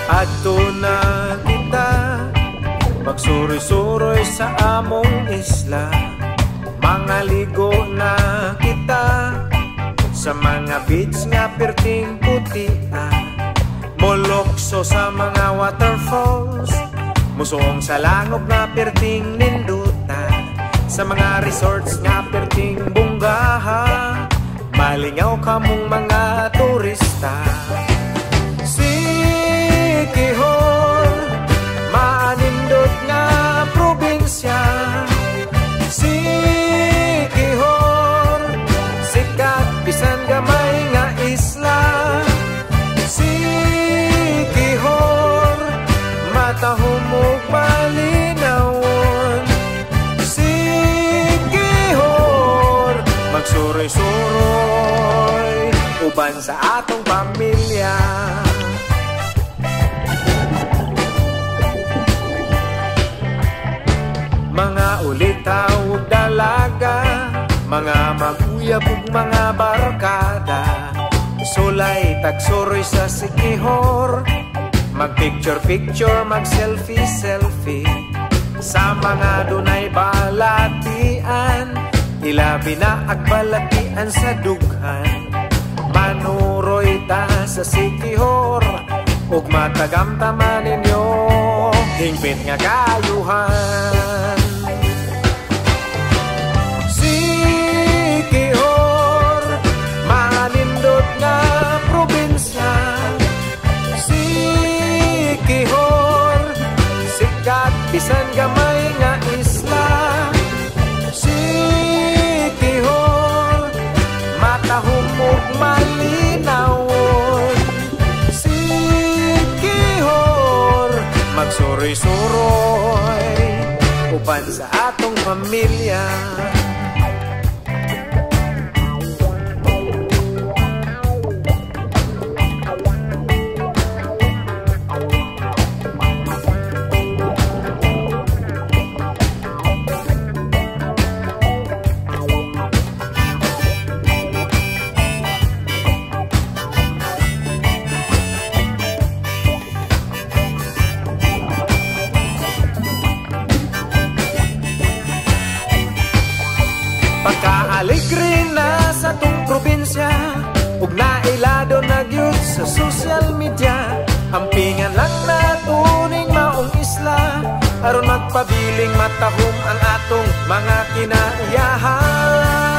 Adto na kita magsuroy-suroy sa among isla. Mga ligo na kita sa mga beach nga perting putia. Molokso sa mga waterfalls, musuong sa langog nga perting ninduta. Sa mga resorts nga perting bunggaha, malingaw kamong mga turista. Sikihor, maanindot nga probinsya. Sikihor, sikat bisan gamay nga isla. Sikihor, matahumog malinawon. Sikihor, magsuroy-suroy uban sa atong pamilya. Mga ulitaw ug dalaga, mga maguyab ug mga barkada, sulay tagsuroy sa Sikihor, mag-picture-picture, mag-selfie-selfie. Sa mga dunay balatian, ilabi na agbalatian sa dughan. Manuroy ta sa Sikihor, ug matagamtaman ninyo hingpit nga kayuhan. Sikihor, manindot nga probinsya. Sikihor, sikat bisan gamay nga isla. Sikihor, matahumog malinawon. Sikihor, magsuroy-suroy uban sa atong pamilya. Pagka-aligre na sa tong probinsya, ug nailado na gyud sa social media. Ampingan lang na tuning maong isla, aron magpabiling matahom ang atong mga kinaiyahan.